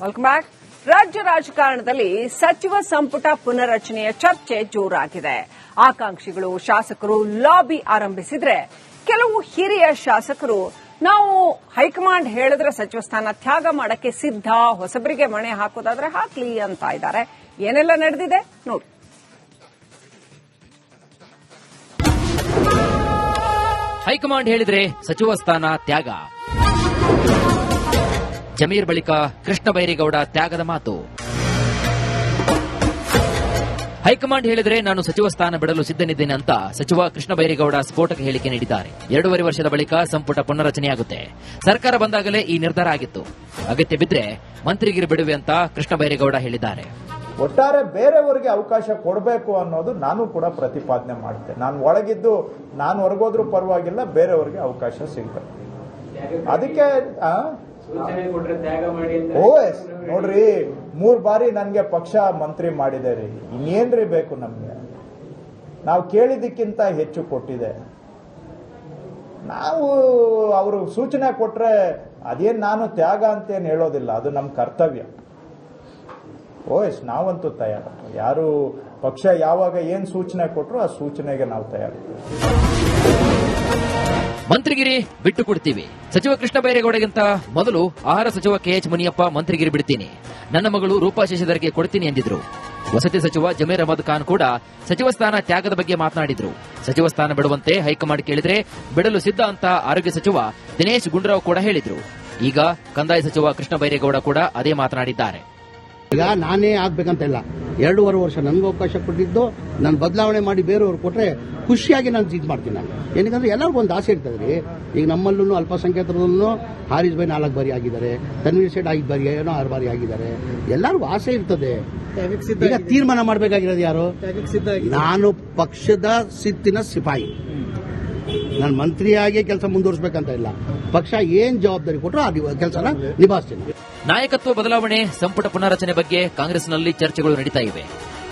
Welcome back. ರಾಜ್ಯ ರಾಜಕಾರಣದಲ್ಲಿ ಸಚಿವ ಸಂಪುಟ ಪುನರ್ರಚನೆಯ ಚರ್ಚೆ ಜೋರಾಗಿದೆ. ಆಕಾಂಕ್ಷಿಗಳು, ಶಾಸಕರು ಲಾಬಿ ಆರಂಭಿಸಿದ್ರೆ ಕೆಲವು ಹಿರಿಯ ಶಾಸಕರು ನಾವು ಹೈಕಮಾಂಡ್ ಹೇಳಿದ್ರೆ ಸಚಿವ ಸ್ಥಾನ ತ್ಯಾಗ ಮಾಡಕ್ಕೆ ಸಿದ್ಧ, ಹೊಸಬರಿಗೆ ಮಣೆ ಹಾಕೋದಾದ್ರೆ ಹಾಕ್ಲಿ ಅಂತ ಇದ್ದಾರೆ. ಏನೆಲ್ಲ ನಡೆದಿದೆ ನೋಡಿ. ಹೈಕಮಾಂಡ್ ಹೇಳಿದ್ರೆ ಸಚಿವ ಸ್ಥಾನ ತ್ಯಾಗ. ಜಮೀರ್ ಬಳಿಕ ಕೃಷ್ಣ ಬೈರೇಗೌಡ ತ್ಯಾಗದ ಮಾತು. ಹೈಕಮಾಂಡ್ ಹೇಳಿದ್ರೆ ನಾನು ಸಚಿವ ಸ್ಥಾನ ಬಿಡಲು ಸಿದ್ದನಿದ್ದೇನೆ ಅಂತ ಸಚಿವ ಕೃಷ್ಣ ಬೈರೇಗೌಡ ಸ್ಫೋಟಕ ಹೇಳಿಕೆ ನೀಡಿದ್ದಾರೆ. 2.5 ವರ್ಷದ ಬಳಿಕ ಸಂಪುಟ ಪುನರ್ರಚನೆಯಾಗುತ್ತೆ. ಸರ್ಕಾರ ಬಂದಾಗಲೇ ಈ ನಿರ್ಧಾರ ಆಗಿತ್ತು. ಅಗತ್ಯ ಬಿದ್ರೆ ಮಂತ್ರಿಗಿರಿ ಬಿಡುವೆ ಅಂತ ಕೃಷ್ಣ ಬೈರೇಗೌಡ ಹೇಳಿದ್ದಾರೆ. ಒಟ್ಟಾರೆ ಬೇರೆಯವರಿಗೆ ಅವಕಾಶ ಕೊಡಬೇಕು ಅನ್ನೋದು ನಾನು ಕೂಡ ಪ್ರತಿಪಾದನೆ ಮಾಡ್ತೇನೆ. ನಾನು ಒಳಗಿದ್ದು ನಾನು ಹೊರಗೋದ್ರೂ ಪರವಾಗಿಲ್ಲ, ಬೇರೆಯವರಿಗೆ ಅವಕಾಶ ಸಿಗ್ಬೇಕು. ಅದಕ್ಕೆ ನೋಡ್ರಿ, 3 ಬಾರಿ ನನ್ಗೆ ಪಕ್ಷ ಮಂತ್ರಿ ಮಾಡಿದೆ ರೀ. ಇನ್ನೇನ್ರಿ ಬೇಕು ನಮ್ಗೆ? ನಾವು ಕೇಳಿದ್ದಕ್ಕಿಂತ ಹೆಚ್ಚು ಕೊಟ್ಟಿದೆ. ನಾವು ಅವರು ಸೂಚನೆ ಕೊಟ್ರೆ ಅದೇನ್ ನಾನು ತ್ಯಾಗ ಅಂತೇನು ಹೇಳೋದಿಲ್ಲ, ಅದು ನಮ್ಮ ಕರ್ತವ್ಯ. ನಾವಂತೂ ತಯಾರು. ಯಾರು ಪಕ್ಷ ಯಾವಾಗ ಏನ್ ಸೂಚನೆ ಕೊಟ್ರು ಆ ಸೂಚನೆಗೆ ನಾವು ತಯಾರು. ಮಂತ್ರಿಗಿರಿ ಬಿಟ್ಟು ಕೊಡ್ತೀವಿ. ಸಚಿವ ಕೃಷ್ಣ ಬೈರೇಗೌಡಗಿಂತ ಮೊದಲು ಆಹಾರ ಸಚಿವ ಕೆಎಚ್ ಮುನಿಯಪ್ಪ ಮಂತ್ರಿಗಿರಿ ಬಿಡ್ತೀನಿ, ನನ್ನ ಮಗಳು ರೂಪಾ ಶಶಿಧರ್ಗೆ ಕೊಡ್ತೀನಿ ಎಂದಿದ್ರು. ವಸತಿ ಸಚಿವ ಜಮೀರ್ ಅಹಮದ್ ಖಾನ್ ಕೂಡ ಸಚಿವ ಸ್ಥಾನ ತ್ಯಾಗದ ಬಗ್ಗೆ ಮಾತನಾಡಿದ್ರು. ಸಚಿವ ಸ್ಥಾನ ಬಿಡುವಂತೆ ಹೈಕಮಾಂಡ್ ಕೇಳಿದ್ರೆ ಬಿಡಲು ಸಿದ್ಧ ಅಂತ ಆರೋಗ್ಯ ಸಚಿವ ದಿನೇಶ್ ಗುಂಡೂರಾವ್ ಕೂಡ ಹೇಳಿದ್ರು. ಈಗ ಕಂದಾಯ ಸಚಿವ ಕೃಷ್ಣ ಬೈರೇಗೌಡ ಕೂಡ ಅದೇ ಮಾತನಾಡಿದ್ದಾರೆ. ಈಗ ನಾನೇ ಆಗ್ಬೇಕಂತ ಇಲ್ಲ, 2.5 ವರ್ಷ ನನ್ಗೆ ಅವಕಾಶ ಕೊಟ್ಟಿದ್ದು, ನಾನು ಬದಲಾವಣೆ ಮಾಡಿ ಬೇರೆಯವ್ರು ಕೊಟ್ರೆ ಖುಷಿಯಾಗಿ ನಾನು ಇದು ಮಾಡ್ತೀನಿ. ನಾನು ಏನಕ್ಕಂದ್ರೆ ಎಲ್ಲರಿಗೂ ಒಂದು ಆಸೆ ಇರ್ತದೆ ರೀ. ಈಗ ನಮ್ಮಲ್ಲೂ ಅಲ್ಪಸಂಖ್ಯಾತರಲ್ಲೂ ಹಾರಿಸ್ ಬೈ 4 ಬಾರಿ ಆಗಿದ್ದಾರೆ, ತನ್ವೀರ್ ಸೇಠ್ 5 ಬಾರಿ 6 ಬಾರಿ ಆಗಿದ್ದಾರೆ. ಎಲ್ಲರಿಗೂ ಆಸೆ ಇರ್ತದೆ. ಈಗ ತೀರ್ಮಾನ ಮಾಡಬೇಕಾಗಿರೋದು ಯಾರು? ನಾನು ಪಕ್ಷದ ಸಿತ್ತಿನ ಸಿಪಾಯಿ. ನಾನು ಮಂತ್ರಿಯಾಗಿ ಕೆಲಸ ಮುಂದುವರಿಸಬೇಕಂತ ಇಲ್ಲ. ಪಕ್ಷ ಏನ್ ಜವಾಬ್ದಾರಿ ಕೊಟ್ಟರು ಆ ಕೆಲಸನ ನಿಭಾಯಿಸ್ತೀನಿ. ನಾಯಕತ್ವ ಬದಲಾವಣೆ, ಸಂಪುಟ ಪುನರ್ರಚನೆ ಬಗ್ಗೆ ಕಾಂಗ್ರೆಸ್ನಲ್ಲಿ ಚರ್ಚೆಗಳು ನಡೀತಾ ಇವೆ.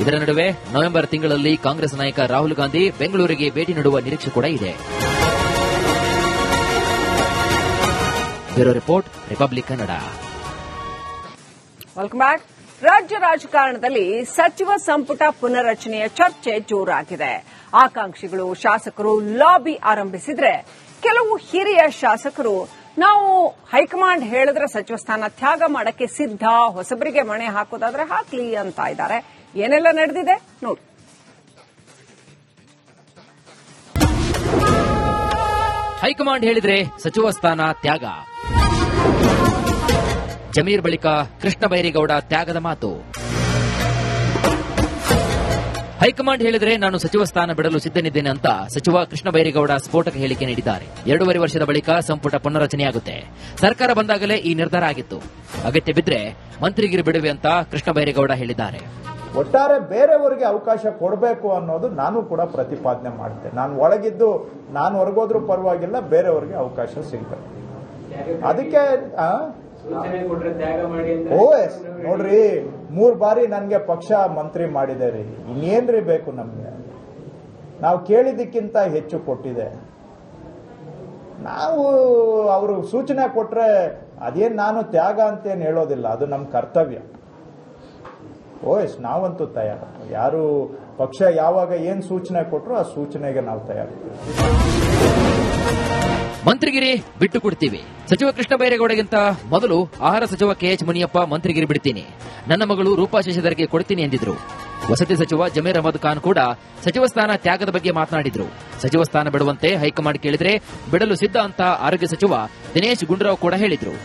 ಇದರ ನಡುವೆ ನವೆಂಬರ್ ತಿಂಗಳಲ್ಲಿ ಕಾಂಗ್ರೆಸ್ ನಾಯಕ ರಾಹುಲ್ ಗಾಂಧಿ ಬೆಂಗಳೂರಿಗೆ ಭೇಟಿ ನೀಡುವ ನಿರೀಕ್ಷೆ ಕೂಡ ಇದೆ. Bureau report, republic Kannada. Welcome back. ರಾಜ್ಯ ರಾಜಕಾರಣದಲ್ಲಿ ಸಚಿವ ಸಂಪುಟ ಪುನರ್ರಚನೆಯ ಚರ್ಚೆ ಜೋರಾಗಿದೆ. ಆಕಾಂಕ್ಷಿಗಳು, ಶಾಸಕರು ಲಾಬಿ ಆರಂಭಿಸಿದ್ರೆ ಕೆಲವು ಹಿರಿಯ ಶಾಸಕರು ನಾವು ಹೈಕಮಾಂಡ್ ಹೇಳಿದ್ರೆ ಸಚಿವ ಸ್ಥಾನ ತ್ಯಾಗ ಮಾಡಕ್ಕೆ ಸಿದ್ಧ, ಹೊಸಬರಿಗೆ ಮಣೆ ಹಾಕೋದಾದ್ರೆ ಹಾಕ್ಲಿ ಅಂತ ಇದ್ದಾರೆ. ಏನೆಲ್ಲ ನಡೆದಿದೆ ನೋಡಿ. ಹೈಕಮಾಂಡ್ ಹೇಳಿದ್ರೆ ಸಚಿವ ಸ್ಥಾನ ತ್ಯಾಗ. ಜಮೀರ್ ಬಳಿಕ ಕೃಷ್ಣ ಬೈರೇಗೌಡ ತ್ಯಾಗದ ಮಾತು. ಹೈಕಮಾಂಡ್ ಹೇಳಿದ್ರೆ ನಾನು ಸಚಿವ ಸ್ಥಾನ ಬಿಡಲು ಸಿದ್ದನಿದ್ದೇನೆ ಅಂತ ಸಚಿವ ಕೃಷ್ಣ ಬೈರೇಗೌಡ ಸ್ಫೋಟಕ ಹೇಳಿಕೆ ನೀಡಿದ್ದಾರೆ. 2.5 ವರ್ಷದ ಬಳಿಕ ಸಂಪುಟ ಪುನರ್ರಚನೆಯಾಗುತ್ತೆ. ಸರ್ಕಾರ ಬಂದಾಗಲೇ ಈ ನಿರ್ಧಾರ ಆಗಿತ್ತು. ಅಗತ್ಯ ಬಿದ್ರೆ ಮಂತ್ರಿಗಿರಿ ಬಿಡುವೆ ಅಂತ ಕೃಷ್ಣ ಬೈರೇಗೌಡ ಹೇಳಿದ್ದಾರೆ. ಒಟ್ಟಾರೆ ಬೇರೆಯವರಿಗೆ ಅವಕಾಶ ಕೊಡಬೇಕು ಅನ್ನೋದು ನಾನು ಕೂಡ ಪ್ರತಿಪಾದನೆ ಮಾಡ್ತೇನೆ. ನಾನು ಒಳಗಿದ್ದು ನಾನು ಹೊರಗೋದ್ರೂ ಪರವಾಗಿಲ್ಲ, ಬೇರೆಯವರಿಗೆ ಅವಕಾಶ ಸಿಗ್ಬೇಕು. ಅದಕ್ಕೆ ನೋಡ್ರಿ, 3 ಬಾರಿ ನನ್ಗೆ ಪಕ್ಷ ಮಂತ್ರಿ ಮಾಡಿದೆ ರೀ. ಇನ್ನೇನ್ರಿ ಬೇಕು ನಮ್ಗೆ? ನಾವು ಕೇಳಿದ್ದಕ್ಕಿಂತ ಹೆಚ್ಚು ಕೊಟ್ಟಿದೆ. ನಾವು ಅವರು ಸೂಚನೆ ಕೊಟ್ರೆ ಅದೇನ್ ನಾನು ತ್ಯಾಗ ಅಂತೇನು ಹೇಳೋದಿಲ್ಲ, ಅದು ನಮ್ಮ ಕರ್ತವ್ಯ. ನಾವಂತೂ ತಯಾರು. ಯಾರು ಪಕ್ಷ ಯಾವಾಗ ಏನ್ ಸೂಚನೆ ಕೊಟ್ರು ಆ ಸೂಚನೆಗೆ ನಾವು ತಯಾರು. ಮಂತ್ರಿಗಿರಿ ಬಿಟ್ಟು ಕೊಡ್ತೀವಿ. ಸಚಿವ ಕೃಷ್ಣ ಬೈರೇಗೌಡಗಿಂತ ಮೊದಲು ಆಹಾರ ಸಚಿವ ಕೆಎಚ್ ಮುನಿಯಪ್ಪ ಮಂತ್ರಿಗಿರಿ ಬಿಡ್ತೀನಿ, ನನ್ನ ಮಗಳು ರೂಪಾ ಶಶಿಧರ್ಗೆ ಕೊಡ್ತೀನಿ ಎಂದಿದ್ರು. ವಸತಿ ಸಚಿವ ಜಮೀರ್ ಅಹಮದ್ ಖಾನ್ ಕೂಡ ಸಚಿವ ಸ್ಥಾನ ತ್ಯಾಗದ ಬಗ್ಗೆ ಮಾತನಾಡಿದ್ರು. ಸಚಿವ ಸ್ಥಾನ ಬಿಡುವಂತೆ ಹೈಕಮಾಂಡ್ ಕೇಳಿದ್ರೆ ಬಿಡಲು ಸಿದ್ಧ ಅಂತ ಆರೋಗ್ಯ ಸಚಿವ ದಿನೇಶ್ ಗುಂಡೂರಾವ್ ಕೂಡ ಹೇಳಿದ್ರು.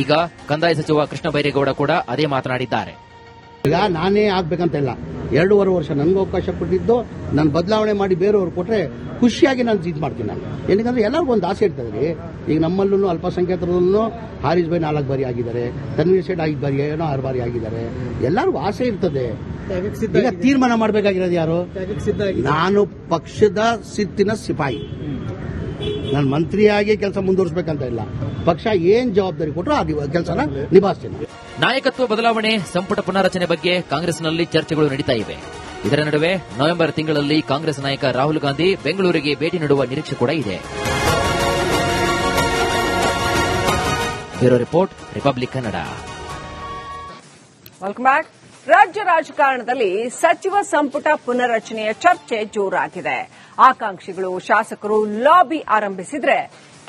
ಈಗ ಕಂದಾಯ ಸಚಿವ ಕೃಷ್ಣ ಬೈರೇಗೌಡ ಕೂಡ ಅದೇ ಮಾತನಾಡಿದ್ದಾರೆ. ಈಗ ನಾನೇ ಆಗ್ಬೇಕಂತ ಇಲ್ಲ, 2.5 ವರ್ಷ ನನ್ಗೆ ಅವಕಾಶ ಕೊಟ್ಟಿದ್ದು, ನಾನು ಬದಲಾವಣೆ ಮಾಡಿ ಬೇರೆಯವ್ರು ಕೊಟ್ರೆ ಖುಷಿಯಾಗಿ ನಾನು ಇದು ಮಾಡ್ತೀನಿ. ನಾನು ಏನಕ್ಕಂದ್ರೆ ಎಲ್ಲರಿಗೂ ಒಂದು ಆಸೆ ಇರ್ತದೆ ರೀ. ಈಗ ನಮ್ಮಲ್ಲೂ ಅಲ್ಪಸಂಖ್ಯಾತರಲ್ಲೂ ಹಾರಿಸ್ ಬೈ 4 ಬಾರಿ ಆಗಿದ್ದಾರೆ, ತನ್ವೀರ್ ಸೇಠ್ 5 ಬಾರಿ 6 ಬಾರಿ ಆಗಿದ್ದಾರೆ. ಎಲ್ಲರಿಗೂ ಆಸೆ ಇರ್ತದೆ. ಈಗ ತೀರ್ಮಾನ ಮಾಡಬೇಕಾಗಿರೋದು ಯಾರು? ನಾನು ಪಕ್ಷದ ಸಿತ್ತಿನ ಸಿಪಾಯಿ. ನಾನು ಮಂತ್ರಿಯಾಗಿ ಕೆಲಸ ಮುಂದುವರಿಸಬೇಕಂತ ಇಲ್ಲ. ಪಕ್ಷ ಏನ್ ಜವಾಬ್ದಾರಿ ಕೊಟ್ಟರು ಆ ಕೆಲಸನ ನಿಭಾಯಿಸ್ತೀನಿ. ನಾಯಕತ್ವ ಬದಲಾವಣೆ, ಸಂಪುಟ ಪುನರ್ರಚನೆ ಬಗ್ಗೆ ಕಾಂಗ್ರೆಸ್ನಲ್ಲಿ ಚರ್ಚೆಗಳು ನಡೀತಾ ಇವೆ. ಇದರ ನಡುವೆ ನವೆಂಬರ್ ತಿಂಗಳಲ್ಲಿ ಕಾಂಗ್ರೆಸ್ ನಾಯಕ ರಾಹುಲ್ ಗಾಂಧಿ ಬೆಂಗಳೂರಿಗೆ ಭೇಟಿ ನೀಡುವ ನಿರೀಕ್ಷೆ ಕೂಡ ಇದೆ. Bureau report, republic Kannada. Welcome back. ರಾಜ್ಯ ರಾಜಕಾರಣದಲ್ಲಿ ಸಚಿವ ಸಂಪುಟ ಪುನರ್ರಚನೆಯ ಚರ್ಚೆ ಜೋರಾಗಿದೆ. ಆಕಾಂಕ್ಷಿಗಳು, ಶಾಸಕರು ಲಾಬಿ ಆರಂಭಿಸಿದ್ರೆ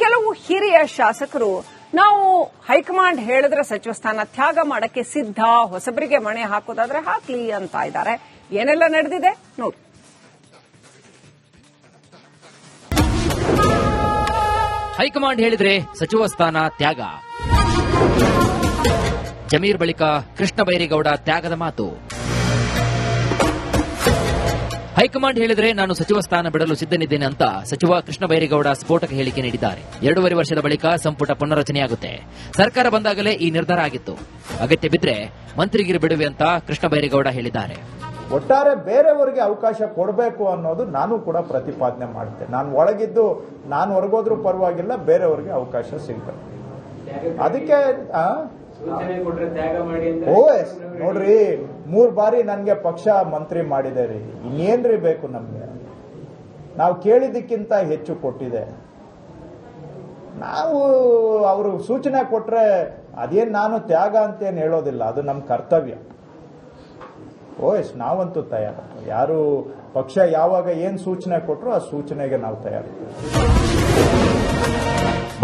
ಕೆಲವು ಹಿರಿಯ ಶಾಸಕರು ನಾವು ಹೈಕಮಾಂಡ್ ಹೇಳಿದ್ರೆ ಸಚಿವ ಸ್ಥಾನ ತ್ಯಾಗ ಮಾಡಕ್ಕೆ ಸಿದ್ಧ, ಹೊಸಬರಿಗೆ ಮಣೆ ಹಾಕೋದಾದ್ರೆ ಹಾಕ್ಲಿ ಅಂತ ಇದ್ದಾರೆ. ಏನೆಲ್ಲ ನಡೆದಿದೆ ನೋಡಿ. ಹೈಕಮಾಂಡ್ ಹೇಳಿದ್ರೆ ಸಚಿವ ಸ್ಥಾನ ತ್ಯಾಗ. ಜಮೀರ್ ಬಳಿಕ ಕೃಷ್ಣ ಬೈರೇಗೌಡ ತ್ಯಾಗದ ಮಾತು. ಹೈಕಮಾಂಡ್ ಹೇಳಿದ್ರೆ ನಾನು ಸಚಿವ ಸ್ಥಾನ ಬಿಡಲು ಸಿದ್ದನಿದ್ದೇನೆ ಅಂತ ಸಚಿವ ಕೃಷ್ಣ ಬೈರೇಗೌಡ ಸ್ಫೋಟಕ ಹೇಳಿಕೆ ನೀಡಿದ್ದಾರೆ. 2.5 ವರ್ಷದ ಬಳಿಕ ಸಂಪುಟ ಪುನರ್ರಚನೆಯಾಗುತ್ತೆ. ಸರ್ಕಾರ ಬಂದಾಗಲೇ ಈ ನಿರ್ಧಾರ ಆಗಿತ್ತು. ಅಗತ್ಯ ಬಿದ್ರೆ ಮಂತ್ರಿಗಿರಿ ಬಿಡುವೆ ಅಂತ ಕೃಷ್ಣ ಬೈರೇಗೌಡ ಹೇಳಿದ್ದಾರೆ. ಒಟ್ಟಾರೆ ಬೇರೆಯವರಿಗೆ ಅವಕಾಶ ಕೊಡಬೇಕು ಅನ್ನೋದು ನಾನು ಕೂಡ ಪ್ರತಿಪಾದನೆ ಮಾಡ್ತೇನೆ. ನಾನು ಒಳಗಿದ್ದು ನಾನು ಹೊರಗೋದ್ರೂ ಪರವಾಗಿಲ್ಲ, ಬೇರೆಯವರಿಗೆ ಅವಕಾಶ ಸಿಗ್ಬೇಕು. ಅದಕ್ಕೆ ನೋಡ್ರಿ, 3 ಬಾರಿ ನನ್ಗೆ ಪಕ್ಷ ಮಂತ್ರಿ ಮಾಡಿದೆ ರೀ, ಇನ್ನೇನ್ರಿ ಬೇಕು ನಮ್ಗೆ? ನಾವು ಕೇಳಿದ್ದಕ್ಕಿಂತ ಹೆಚ್ಚು ಕೊಟ್ಟಿದೆ. ನಾವು ಅವರು ಸೂಚನೆ ಕೊಟ್ರೆ ಅದೇನ್ ನಾನು ತ್ಯಾಗ ಅಂತೇನು ಹೇಳೋದಿಲ್ಲ, ಅದು ನಮ್ಮ ಕರ್ತವ್ಯ. ನಾವಂತೂ ತಯಾರು. ಯಾರು ಪಕ್ಷ ಯಾವಾಗ ಏನ್ ಸೂಚನೆ ಕೊಟ್ರು ಆ ಸೂಚನೆಗೆ ನಾವು ತಯಾರು.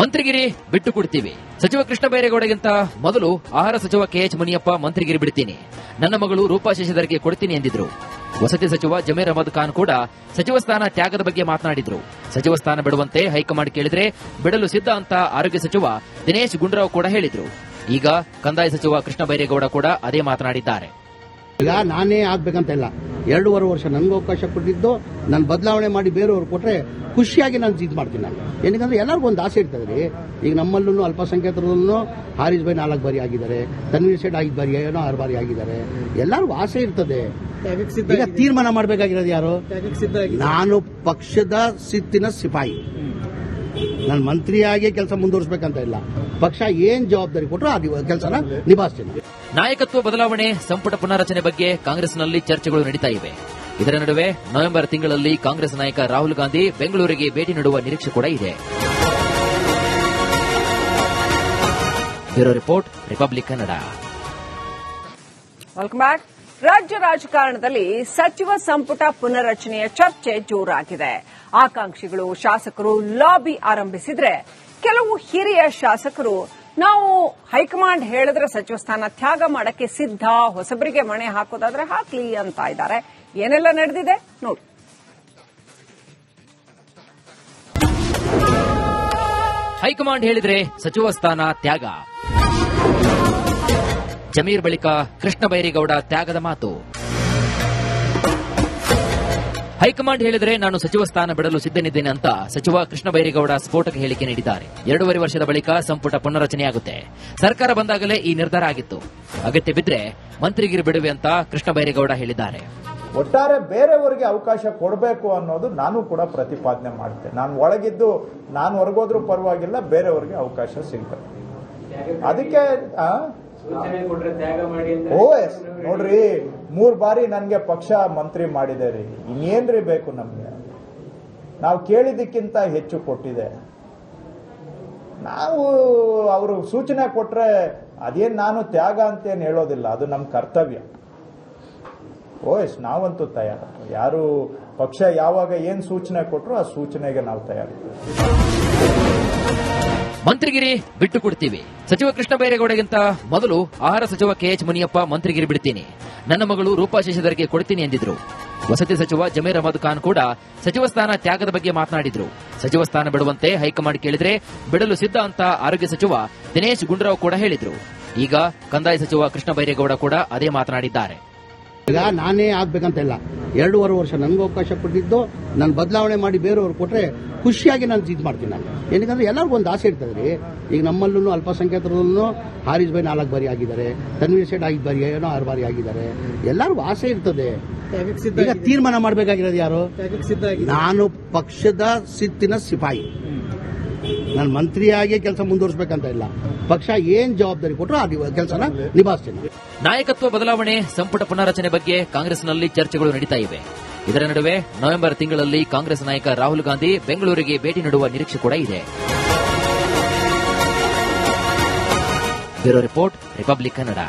ಮಂತ್ರಿಗಿರಿ ಬಿಟ್ಟು ಕೊಡ್ತೀವಿ. ಸಚಿವ ಕೃಷ್ಣ ಬೈರೇಗೌಡಗಿಂತ ಮೊದಲು ಆಹಾರ ಸಚಿವ ಕೆಎಚ್ ಮುನಿಯಪ್ಪ ಮಂತ್ರಿಗಿರಿ ಬಿಡ್ತೀನಿ, ನನ್ನ ಮಗಳು ರೂಪಾ ಶಶಿಧರ್ಗೆ ಕೊಡ್ತೀನಿ ಎಂದಿದ್ರು. ವಸತಿ ಸಚಿವ ಜಮೀರ್ ಅಹಮದ್ ಖಾನ್ ಕೂಡ ಸಚಿವ ಸ್ಥಾನ ತ್ಯಾಗದ ಬಗ್ಗೆ ಮಾತನಾಡಿದ್ರು. ಸಚಿವ ಸ್ಥಾನ ಬಿಡುವಂತೆ ಹೈಕಮಾಂಡ್ ಕೇಳಿದ್ರೆ ಬಿಡಲು ಸಿದ್ಧ ಅಂತ ಆರೋಗ್ಯ ಸಚಿವ ದಿನೇಶ್ ಗುಂಡೂರಾವ್ ಕೂಡ ಹೇಳಿದ್ರು. ಈಗ ಕಂದಾಯ ಸಚಿವ ಕೃಷ್ಣ ಬೈರೇಗೌಡ ಕೂಡ ಅದೇ ಮಾತನಾಡಿದ್ದಾರೆ. ಈಗ ನಾನೇ ಆಗ್ಬೇಕಂತ ಇಲ್ಲ, 2.5 ವರ್ಷ ನನಗೂ ಅವಕಾಶ ಕೊಟ್ಟಿದ್ದು, ನಾನು ಬದಲಾವಣೆ ಮಾಡಿ ಬೇರೆಯವ್ರು ಕೊಟ್ರೆ ಖುಷಿಯಾಗಿ ನಾನು ಇದು ಮಾಡ್ತೀನಿ. ನಾನು ಏನಕ್ಕಂದ್ರೆ ಎಲ್ಲರಿಗೂ ಒಂದು ಆಸೆ ಇರ್ತದೆ ರೀ. ಈಗ ನಮ್ಮಲ್ಲೂ ಅಲ್ಪಸಂಖ್ಯಾತರಲ್ಲೂ ಹಾರಿಸ್ ಭಾಯ್ 4 ಬಾರಿ ಆಗಿದ್ದಾರೆ, ತನ್ವೀರ್ ಸೇಠ್ 5 ಬಾರಿ 6 ಬಾರಿ ಆಗಿದ್ದಾರೆ. ಎಲ್ಲರಿಗೂ ಆಸೆ ಇರ್ತದೆ. ಈಗ ತೀರ್ಮಾನ ಮಾಡಬೇಕಾಗಿರೋದು ಯಾರು? ನಾನು ಪಕ್ಷದ ಸಿತ್ತಿನ ಸಿಪಾಯಿ. ನಾನು ಮಂತ್ರಿಯಾಗಿ ಕೆಲಸ ಮುಂದುವರಿಸಬೇಕಂತ ಇಲ್ಲ. ಪಕ್ಷ ಏನ್ ಜವಾಬ್ದಾರಿ ಕೊಟ್ಟರು ಆ ಕೆಲಸನ ನಿಭಾಯಿಸ್ತೀನಿ. ನಾಯಕತ್ವ ಬದಲಾವಣೆ, ಸಂಪುಟ ಪುನರ್ರಚನೆ ಬಗ್ಗೆ ಕಾಂಗ್ರೆಸ್ನಲ್ಲಿ ಚರ್ಚೆಗಳು ನಡೀತಾ ಇವೆ. ಇದರ ನಡುವೆ ನವೆಂಬರ್ ತಿಂಗಳಲ್ಲಿ ಕಾಂಗ್ರೆಸ್ ನಾಯಕ ರಾಹುಲ್ ಗಾಂಧಿ ಬೆಂಗಳೂರಿಗೆ ಭೇಟಿ ನೀಡುವ ನಿರೀಕ್ಷೆ ಕೂಡ ಇದೆ. Bureau report, republic Kannada. Welcome back. ರಾಜ್ಯ ರಾಜಕಾರಣದಲ್ಲಿ ಸಚಿವ ಸಂಪುಟ ಪುನರ್ರಚನೆಯ ಚರ್ಚೆ ಜೋರಾಗಿದೆ. ಆಕಾಂಕ್ಷಿಗಳು, ಶಾಸಕರು ಲಾಬಿ ಆರಂಭಿಸಿದ್ರೆ ಕೆಲವು ಹಿರಿಯ ಶಾಸಕರು ನಾವು ಹೈಕಮಾಂಡ್ ಹೇಳಿದ್ರೆ ಸಚಿವ ಸ್ಥಾನ ತ್ಯಾಗ ಮಾಡಕ್ಕೆ ಸಿದ್ಧ, ಹೊಸಬರಿಗೆ ಮಣೆ ಹಾಕೋದಾದ್ರೆ ಹಾಕ್ಲಿ ಅಂತ ಇದ್ದಾರೆ. ಏನೆಲ್ಲ ನಡೆದಿದೆ ನೋಡಿ. ಹೈಕಮಾಂಡ್ ಹೇಳಿದ್ರೆ ಸಚಿವ ಸ್ಥಾನ ತ್ಯಾಗ. ಜಮೀರ್ ಬಳಿಕ ಕೃಷ್ಣ ಬೈರೇಗೌಡ ತ್ಯಾಗದ ಮಾತು. ಹೈಕಮಾಂಡ್ ಹೇಳಿದ್ರೆ ನಾನು ಸಚಿವ ಸ್ಥಾನ ಬಿಡಲು ಸಿದ್ದನಿದ್ದೇನೆ ಅಂತ ಸಚಿವ ಕೃಷ್ಣ ಬೈರೇಗೌಡ ಸ್ಫೋಟಕ ಹೇಳಿಕೆ ನೀಡಿದ್ದಾರೆ. 2.5 ವರ್ಷದ ಬಳಿಕ ಸಂಪುಟ ಪುನರ್ರಚನೆಯಾಗುತ್ತೆ. ಸರ್ಕಾರ ಬಂದಾಗಲೇ ಈ ನಿರ್ಧಾರ ಆಗಿತ್ತು. ಅಗತ್ಯ ಬಿದ್ರೆ ಮಂತ್ರಿಗಿರಿ ಬಿಡುವೆ ಅಂತ ಕೃಷ್ಣ ಬೈರೇಗೌಡ ಹೇಳಿದ್ದಾರೆ. ಒಟ್ಟಾರೆ ಬೇರೆಯವರಿಗೆ ಅವಕಾಶ ಕೊಡಬೇಕು ಅನ್ನೋದು ನಾನು ಕೂಡ ಪ್ರತಿಪಾದನೆ ಮಾಡ್ತೇನೆ. ನಾನು ಒಳಗಿದ್ದು ನಾನು ಹೊರಗೋದ್ರೂ ಪರವಾಗಿಲ್ಲ, ಬೇರೆಯವರಿಗೆ ಅವಕಾಶ ಸಿಗ್ಬೇಕು. ಅದಕ್ಕೆ ನೋಡ್ರಿ, 3 ಬಾರಿ ನನ್ಗೆ ಪಕ್ಷ ಮಂತ್ರಿ ಮಾಡಿದೆ ರೀ, ಇನ್ನೇನ್ರಿ ಬೇಕು ನಮ್ಗೆ? ನಾವು ಕೇಳಿದ್ದಕ್ಕಿಂತ ಹೆಚ್ಚು ಕೊಟ್ಟಿದೆ. ನಾವು ಅವರು ಸೂಚನೆ ಕೊಟ್ರೆ ಅದೇನ್ ನಾನು ತ್ಯಾಗ ಅಂತೇನು ಹೇಳೋದಿಲ್ಲ, ಅದು ನಮ್ಮ ಕರ್ತವ್ಯ. ನಾವಂತೂ ತಯಾರು. ಯಾರು ಪಕ್ಷ ಯಾವಾಗ ಏನ್ ಸೂಚನೆ ಕೊಟ್ರು ಆ ಸೂಚನೆಗೆ ನಾವು ತಯಾರು. ಮಂತ್ರಿಗಿರಿ ಬಿಟ್ಟು ಕೊಡ್ತೀವಿ. ಸಚಿವ ಕೃಷ್ಣ ಬೈರೇಗೌಡಗಿಂತ ಮೊದಲು ಆಹಾರ ಸಚಿವ ಕೆಎಚ್ ಮುನಿಯಪ್ಪ ಮಂತ್ರಿಗಿರಿ ಬಿಡ್ತೀನಿ, ನನ್ನ ಮಗಳು ರೂಪಾ ಶಶಿಧರ್ಗೆ ಕೊಡ್ತೀನಿ ಎಂದಿದ್ರು. ವಸತಿ ಸಚಿವ ಜಮೀರ್ ಅಹಮದ್ ಖಾನ್ ಕೂಡ ಸಚಿವ ಸ್ಥಾನ ತ್ಯಾಗದ ಬಗ್ಗೆ ಮಾತನಾಡಿದ್ರು. ಸಚಿವ ಸ್ಥಾನ ಬಿಡುವಂತೆ ಹೈಕಮಾಂಡ್ ಕೇಳಿದ್ರೆ ಬಿಡಲು ಸಿದ್ಧ ಅಂತ ಆರೋಗ್ಯ ಸಚಿವ ದಿನೇಶ್ ಗುಂಡೂರಾವ್ ಕೂಡ ಹೇಳಿದ್ರು. ಈಗ ಕಂದಾಯ ಸಚಿವ ಕೃಷ್ಣ ಬೈರೇಗೌಡ ಕೂಡ ಅದೇ ಮಾತನಾಡಿದ್ದಾರೆ. ಈಗ ನಾನೇ ಆಗ್ಬೇಕಂತ ಇಲ್ಲ, 2.5 ವರ್ಷ ನನಗೂ ಅವಕಾಶ ಕೊಟ್ಟಿದ್ದು, ನಾನು ಬದಲಾವಣೆ ಮಾಡಿ ಬೇರೆಯವ್ರು ಕೊಟ್ರೆ ಖುಷಿಯಾಗಿ ನಾನು ಇದು ಮಾಡ್ತೀನಿ. ನಾನು ಏನಕ್ಕಂದ್ರೆ ಎಲ್ಲರಿಗೂ ಒಂದು ಆಸೆ ಇರ್ತದೆ ರೀ. ಈಗ ನಮ್ಮಲ್ಲೂ ಅಲ್ಪಸಂಖ್ಯಾತರಲ್ಲೂ ಹಾರಿಸ್ ಭಾಯ್ 4 ಬಾರಿ ಆಗಿದ್ದಾರೆ, ತನ್ವೀರ್ ಸೇಠ್ 5 ಬಾರಿ 6 ಬಾರಿ ಆಗಿದ್ದಾರೆ. ಎಲ್ಲರಿಗೂ ಆಸೆ ಇರ್ತದೆ. ಈಗ ತೀರ್ಮಾನ ಮಾಡಬೇಕಾಗಿರೋದು ಯಾರು? ನಾನು ಪಕ್ಷದ ಸಿತ್ತಿನ ಸಿಪಾಯಿ. ನಾನು ಮಂತ್ರಿಯಾಗಿ ಕೆಲಸ ಮುಂದುವರಿಸಬೇಕಂತ ಇಲ್ಲ. ಪಕ್ಷ ಏನ್ ಜವಾಬ್ದಾರಿ ಕೊಟ್ಟರು ಆ ಕೆಲಸನ ನಿಭಾಯಿಸ್ತೀನಿ. ನಾಯಕತ್ವ ಬದಲಾವಣೆ, ಸಂಪುಟ ಪುನರ್ರಚನೆ ಬಗ್ಗೆ ಕಾಂಗ್ರೆಸ್ನಲ್ಲಿ ಚರ್ಚೆಗಳು ನಡೀತಾ ಇವೆ. ಇದರ ನಡುವೆ ನವೆಂಬರ್ ತಿಂಗಳಲ್ಲಿ ಕಾಂಗ್ರೆಸ್ ನಾಯಕ ರಾಹುಲ್ ಗಾಂಧಿ ಬೆಂಗಳೂರಿಗೆ ಭೇಟಿ ನೀಡುವ ನಿರೀಕ್ಷೆ ಕೂಡ ಇದೆ. Bureau report, republic Kannada.